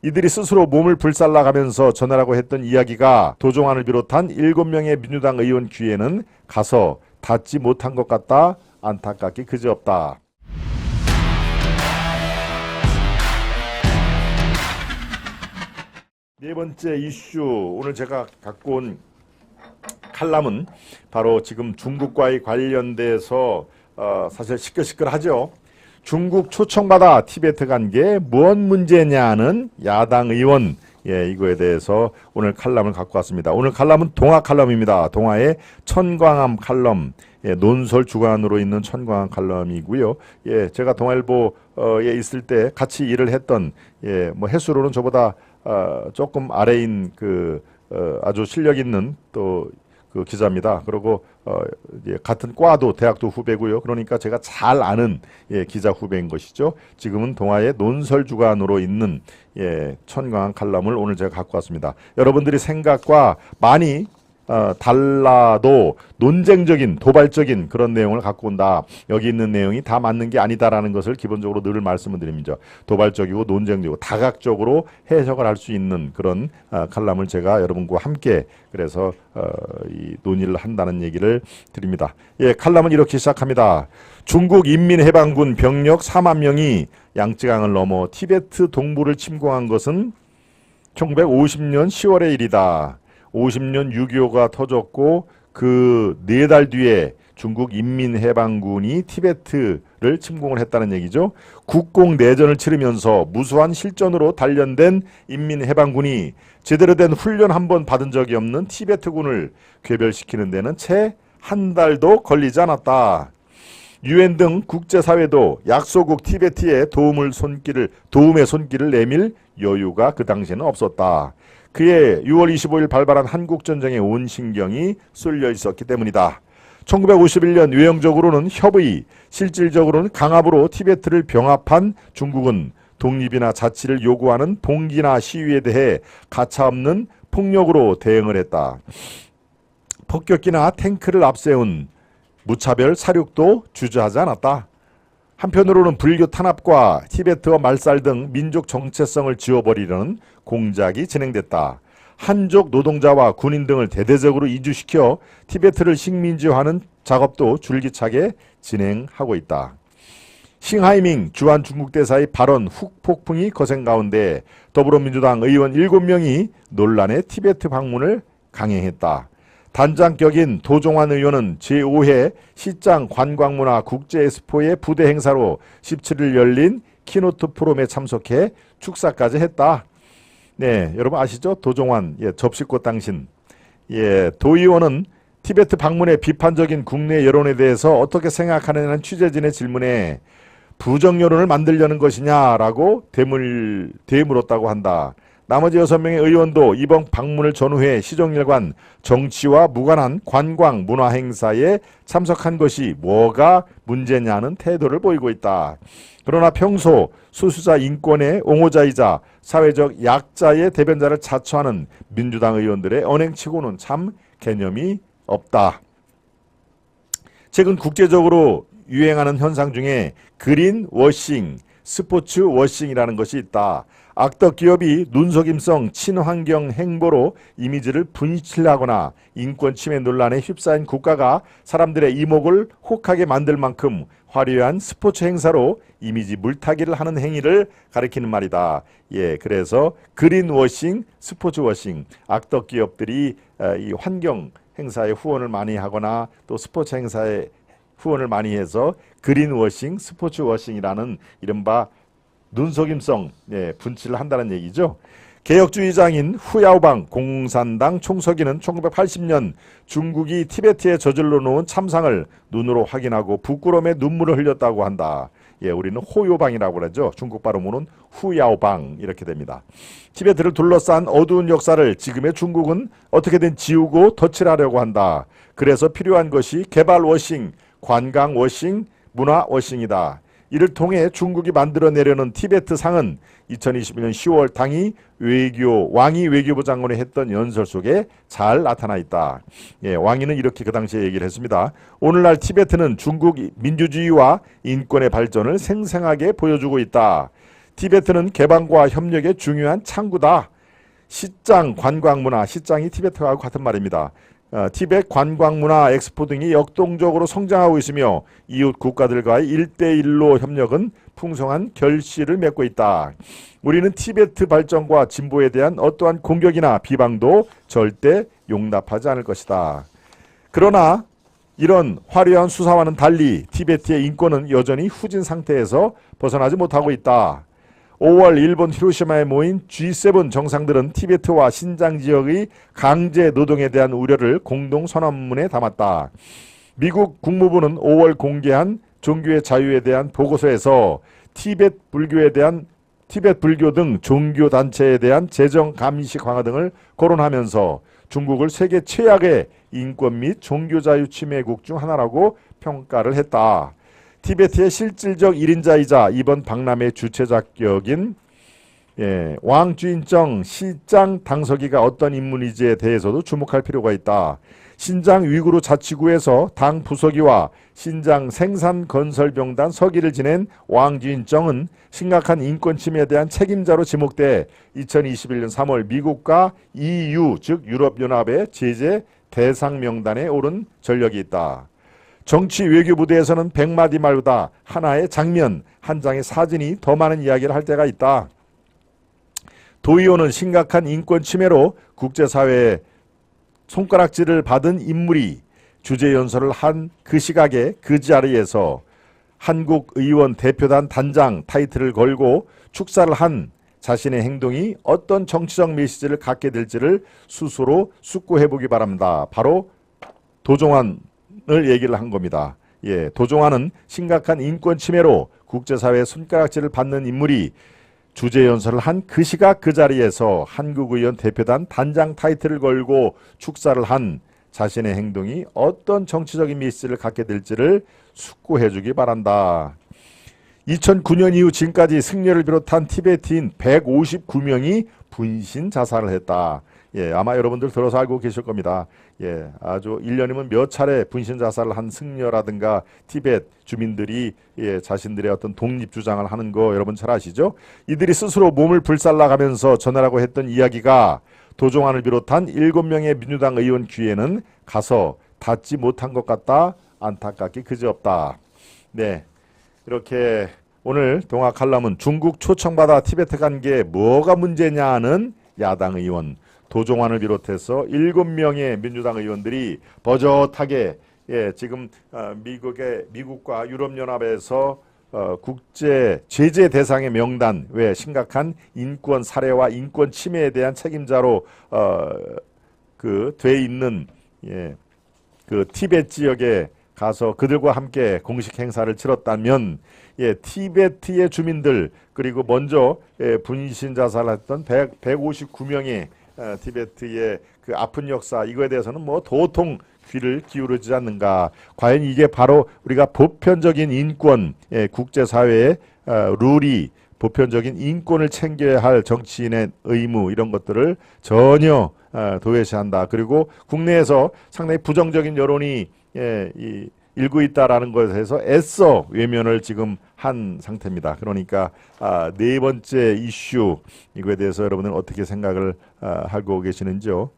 이들이 스스로 몸을 불살라가면서 전하라고 했던 이야기가 도종환을 비롯한 7명의 민주당 의원 귀에는 가서 닿지 못한 것 같다. 안타깝기 그지없다. 네 번째 이슈, 오늘 제가 갖고 온 칼럼은 바로 지금 중국과의 관련돼서 사실 시끌시끌하죠. 중국 초청받아 티베트 간 게 무엇 문제냐는 야당 의원, 이거에 대해서 오늘 칼럼을 갖고 왔습니다. 오늘 칼럼은 동아 칼럼입니다. 동아의 천광함 칼럼, 논설 주관으로 있는 천광함 칼럼이고요. 제가 동아일보에 있을 때 같이 일을 했던, 뭐 횟수로는 저보다 조금 아래인 아주 실력 있는 또 그 기자입니다. 그리고 같은 과도 대학도 후배고요. 그러니까 제가 잘 아는 기자 후배인 것이죠. 지금은 동아의 논설 주간으로 있는 천광한 칼럼을 오늘 제가 갖고 왔습니다. 여러분들이 생각과 많이 달라도 논쟁적인 도발적인 그런 내용을 갖고 온다. 여기 있는 내용이 다 맞는 게 아니다라는 것을 기본적으로 늘 말씀을 드립니다. 도발적이고 논쟁적이고 다각적으로 해석을 할 수 있는 그런 칼럼을 제가 여러분과 함께 그래서 이 논의를 한다는 얘기를 드립니다. 칼럼은 이렇게 시작합니다. 중국 인민해방군 병력 4만 명이 양쯔강을 넘어 티베트 동부를 침공한 것은 1950년 10월의 일이다. 50년 6.25가 터졌고 그 4달 뒤에 중국 인민해방군이 티베트를 침공을 했다는 얘기죠. 국공내전을 치르면서 무수한 실전으로 단련된 인민해방군이 제대로 된 훈련 한 번 받은 적이 없는 티베트군을 괴멸시키는 데는 채 한 달도 걸리지 않았다. 유엔 등 국제사회도 약소국 티베트에 도움의 손길을 내밀 여유가 그 당시에는 없었다. 그해 6월 25일 발발한 한국전쟁에 온 신경이 쏠려 있었기 때문이다. 1951년 외형적으로는 협의, 실질적으로는 강압으로 티베트를 병합한 중국은 독립이나 자치를 요구하는 봉기나 시위에 대해 가차없는 폭력으로 대응을 했다. 폭격기나 탱크를 앞세운 무차별 사륙도 주저하지 않았다. 한편으로는 불교 탄압과 티베트어 말살 등 민족 정체성을 지워버리려는 공작이 진행됐다. 한족 노동자와 군인 등을 대대적으로 이주시켜 티베트를 식민지화하는 작업도 줄기차게 진행하고 있다. 싱하이밍 주한 중국 대사의 발언 후폭풍이 거센 가운데 더불어민주당 의원 7명이 논란의 티베트 방문을 강행했다. 단장격인 도종환 의원은 제5회 시장 관광문화 국제엑스포의 부대 행사로 17일 열린 키노트 프롬에 참석해 축사까지 했다. 네, 여러분 아시죠? 도종환, 접시꽃 당신. 도 의원은 티베트 방문의 비판적인 국내 여론에 대해서 어떻게 생각하느냐는 취재진의 질문에 부정 여론을 만들려는 것이냐라고 되물었다고 한다. 나머지 6명의 의원도 이번 방문을 전후해 시정일관 정치와 무관한 관광 문화 행사에 참석한 것이 뭐가 문제냐는 태도를 보이고 있다. 그러나 평소 수수자 인권의 옹호자이자 사회적 약자의 대변자를 자처하는 민주당 의원들의 언행치고는 참 개념이 없다. 최근 국제적으로 유행하는 현상 중에 그린 워싱, 스포츠 워싱이라는 것이 있다. 악덕 기업이 눈속임성 친환경 행보로 이미지를 분실하거나 인권 침해 논란에 휩싸인 국가가 사람들의 이목을 혹하게 만들 만큼 화려한 스포츠 행사로 이미지 물타기를 하는 행위를 가리키는 말이다. 그래서 그린워싱, 스포츠워싱, 악덕 기업들이 이 환경 행사에 후원을 많이 하거나 또 스포츠 행사에 후원을 많이 해서 그린워싱, 스포츠워싱이라는 이른바 눈속임성 분칠을 한다는 얘기죠. 개혁주의장인 후야오방 공산당 총서기는 1980년 중국이 티베트에 저질러 놓은 참상을 눈으로 확인하고 부끄러움에 눈물을 흘렸다고 한다. 우리는 호요방이라고 그러죠. 중국 발음으로는 후야오방 이렇게 됩니다. 티베트를 둘러싼 어두운 역사를 지금의 중국은 어떻게든 지우고 덧칠 하려고 한다. 그래서 필요한 것이 개발 워싱, 관광 워싱, 문화 워싱이다. 이를 통해 중국이 만들어내려는 티베트 상은 2021년 10월 왕이 외교부 장관이 했던 연설 속에 잘 나타나 있다. 왕이는 이렇게 그 당시에 얘기를 했습니다. 오늘날 티베트는 중국 민주주의와 인권의 발전을 생생하게 보여주고 있다. 티베트는 개방과 협력의 중요한 창구다. 시장 관광문화, 시장이 티베트하고 같은 말입니다. 티베트 관광문화 엑스포 등이 역동적으로 성장하고 있으며 이웃 국가들과의 1대1로 협력은 풍성한 결실을 맺고 있다. 우리는 티베트 발전과 진보에 대한 어떠한 공격이나 비방도 절대 용납하지 않을 것이다. 그러나 이런 화려한 수사와는 달리 티베트의 인권은 여전히 후진 상태에서 벗어나지 못하고 있다. 5월 일본 히로시마에 모인 G7 정상들은 티베트와 신장 지역의 강제 노동에 대한 우려를 공동 선언문에 담았다. 미국 국무부는 5월 공개한 종교의 자유에 대한 보고서에서 티베트 불교 등 종교 단체에 대한 재정 감시 강화 등을 거론하면서 중국을 세계 최악의 인권 및 종교 자유 침해국 중 하나라고 평가를 했다. 티베트의 실질적 1인자이자 이번 박람회 주최자격인 왕주인정 시장 당서기가 어떤 인물인지에 대해서도 주목할 필요가 있다. 신장 위구르 자치구에서 당 부서기와 신장 생산건설병단 서기를 지낸 왕주인정은 심각한 인권 침해에 대한 책임자로 지목돼 2021년 3월 미국과 EU 즉 유럽연합의 제재 대상 명단에 오른 전력이 있다. 정치 외교 무대에서는 100마디 말보다 하나의 장면, 한 장의 사진이 더 많은 이야기를 할 때가 있다. 도이오는 심각한 인권 침해로 국제사회에 손가락질을 받은 인물이 주재연설을 한 그 시각에 그 자리에서 한국 의원 대표단 단장 타이틀을 걸고 축사를 한 자신의 행동이 어떤 정치적 메시지를 갖게 될지를 스스로 숙고해보기 바랍니다. 바로 도종환을 얘기를 한 겁니다. 도종환은 심각한 인권 침해로 국제사회의 손가락질을 받는 인물이 주재연설을 한 그 시각 그 자리에서 한국의원 대표단 단장 타이틀을 걸고 축사를 한 자신의 행동이 어떤 정치적인 메시지를 갖게 될지를 숙고해주기 바란다. 2009년 이후 지금까지 승려를 비롯한 티베트인 159명이 분신 자살을 했다. 아마 여러분들 들어서 알고 계실 겁니다. 아주 1년이면 몇 차례 분신 자살을 한 승려라든가 티베트 주민들이 자신들의 어떤 독립 주장을 하는 거 여러분 잘 아시죠? 이들이 스스로 몸을 불살라가면서 전하라고 했던 이야기가 도종환을 비롯한 7명의 민주당 의원 귀에는 가서 닿지 못한 것 같다. 안타깝기 그지없다. 이렇게 오늘 동아 칼럼은 중국 초청받아 티베트 간 게 뭐가 문제냐는 야당 의원 도종환을 비롯해서 7명의 민주당 의원들이 버젓하게 지금 미국과 유럽연합에서 국제 제재 대상의 명단 외 심각한 인권 사례와 인권 침해에 대한 책임자로 돼 있는 그 티베트 지역에 가서 그들과 함께 공식 행사를 치렀다면 티베트의 주민들 그리고 먼저 분신 자살했던 159명의 티베트의 그 아픈 역사 이거에 대해서는 뭐 도통 귀를 기울이지 않는가. 과연 이게 바로 우리가 보편적인 인권, 국제사회의 룰이 보편적인 인권을 챙겨야 할 정치인의 의무 이런 것들을 전혀 도외시한다. 그리고 국내에서 상당히 부정적인 여론이 일고 있다라는 것에서 애써 외면을 지금 한 상태입니다. 그러니까 네 번째 이슈 이거에 대해서 여러분은 어떻게 생각을 하고 계시는지요?